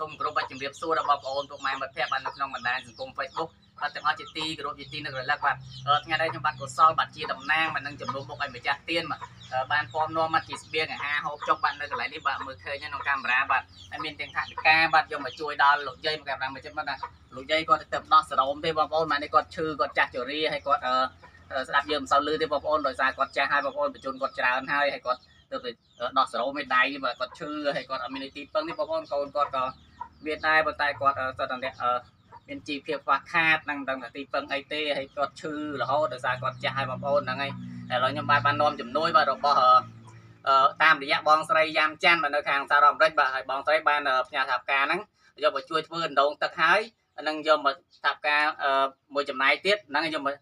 សូមគោរពជំរាបសួរដល់បងប្អូនពុកម៉ែមិត្តភ័ក្តិបាននៅក្នុងបណ្ដាញសង្គម Facebook បាទទាំងអស់ជាទីគោរពជាទីនឹករលឹកបាទថ្ងៃនេះខ្ញុំបាទកុសលបាទជាតំណាងបាទនឹងជំនុំមុខឲ្យម្ចាស់ទៀនបានពំនាំមកជាស្បៀងអាហារហូបចុកបាទនៅកន្លែងនេះបាទមើលឃើញក្នុងកាមេរ៉ាបាទហើយមានទាំងថវិកាបាទយកមកជួយដល់លោកយាយមកកាមេរ៉ាមកចិត្តបាទណាលោកយាយគាត់ទៅដោះសរោមទេបងប្អូនម៉ែនេះគាត់ឈឺគាត់ចាស់ជរាហើយគាត់ស្ដាប់យើងមិនសូវលឺទេបងប្អូនដោយសារគាត់ចាស់ហើយបងប្អូនបញ្ជូនគាត់ច្រើនហើយគាត់ទៅដោះសរោមមេដៃបាទគាត់ឈឺហើយគាត់អត់មានទីពឹងទេបងប្អូនកូនគាត់ក៏មានដែរប៉ុន្តែគាត់ស្ទើរតែមានជីវភាពខ្វះខាតនឹងដឹងថាទីពឹងអីទេហើយគាត់ឈឺរហូតដោយសារគាត់ចាស់ហើយបងប្អូនហ្នឹងហើយឥឡូវខ្ញុំបាននាំជំនួយបាទរបស់តាមរយៈបងស្រីយ៉ាំច័ន្ទបាទនៅខាងសហរដ្ឋអាមេរិកបាទហើយបងស្រីបានផ្ញើថាបការហ្នឹងយកមកជួយធ្វើដងទឹកហើយនឹងយកមកថាបការមួយចំណាយទៀតហ្នឹងយកមក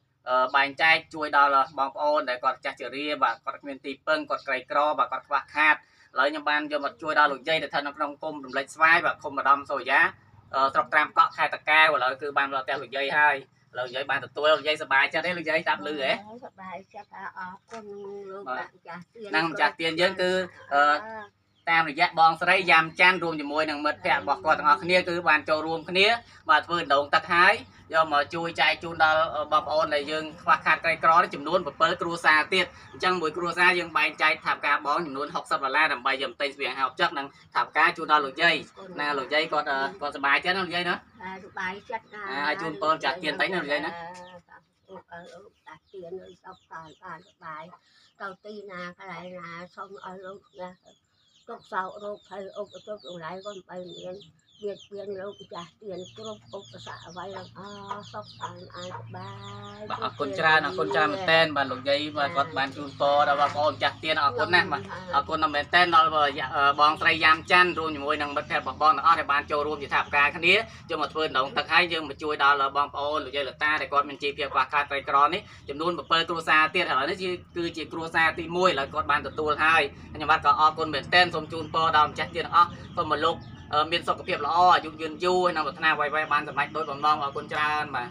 បែងចែកជួយដល់បងប្អូនដែលគាត់ចាស់ជរាបាទគាត់គ្មានទីពឹងគាត់ក្រីក្របាទគាត់ខ្វះខាតឥឡូវខ្ញុំបានយកមកជួយដល់លោកយាយដែលស្ថិតនៅក្នុងគុំរំលេចស្វាយបាទឃុំម្ដំសូយ៉ាស្រុកត្រាំកក់ខេត្តតាកែវឥឡូវគឺបានមកផ្ទះលោកយាយហើយឥឡូវលោកយាយបានទទួលលោកយាយសប្បាយចិត្តទេលោកយាយតាមលឺហ៎សប្បាយចិត្តអរគុណលោកម្ចាស់ទៀនហ្នឹងម្ចាស់ទៀនយើងគឺតាមរយៈបងស្រីយ៉ាំច័ន្ទរួមជាមួយនឹងមិត្តភ័ក្តិរបស់គាត់ទាំងអស់គ្នាគឺបានចូលរួមគ្នាបាទធ្វើដងទឹកហើយយកមកជួយចែកជូនដល់បងប្អូនដែលយើងខ្វះខាតក្រីក្រចំនួន7គ្រួសារទៀតអញ្ចឹងមួយគ្រួសារយើងបែងចែកថាបការបងចំនួន$60ដើម្បីយកទិញស្បៀងហៅចឹកនិងថាបការជូនដល់លោកយាយណាលោកយាយគាត់សប្បាយចិត្តណាលោកយាយណាសប្បាយចិត្តណាហើយជូនពរចាស់ទៀនតែណាលោកយាយណាចាស់ទៀនឲ្យសុខសាន្តបានសប្បាយទៅទីណាកន្លែងណាសូមឲ្យលោកណាទុកសោករោគភ័យឧបទ្រពទាំងឡាយក៏បីមានវាលោកម្ចាស់ទៀនគ្រប់ឧបសគ្គអ្វីទាំងអស់សុខសាន្តអាចសប្បាយបាទអរគុណច្រើនមែនតើបាទលោកយាយបាទគាត់បានជូនពរដល់បងប្អូនម្ចាស់ទៀនអរគុណណាស់បាទអរគុណមែនតើដល់បងស្រីយ៉ាំច័ន្ទរួមជាមួយនឹងមិត្តភ័ក្តិបងទាំងអស់ដែលបានចូលរួមជាថាបការគ្នាយកមកធ្វើដងទឹកហើយយើងមកជួយដល់បងប្អូនលោកយាយលតាដែលគាត់មានជីវភាពខ្វះខាតក្រីក្រនេះចំនួន7គ្រួសារទៀតហើយនេះគឺជាគ្រួសារទី1ឥឡូវគាត់បានទទួលហើយខ្ញុំបាទក៏អរគុណមែនតើសូមជូនពរដល់ម្ចាស់ទៀនទាំងអស់សូមមកលោកមានសុខភាពល្អអាយុយឺនយូរហើយនឹងប្រាថ្នាអ្វីៗបានសម្រេចដោយបំណងអរគុណច្រើនបាទ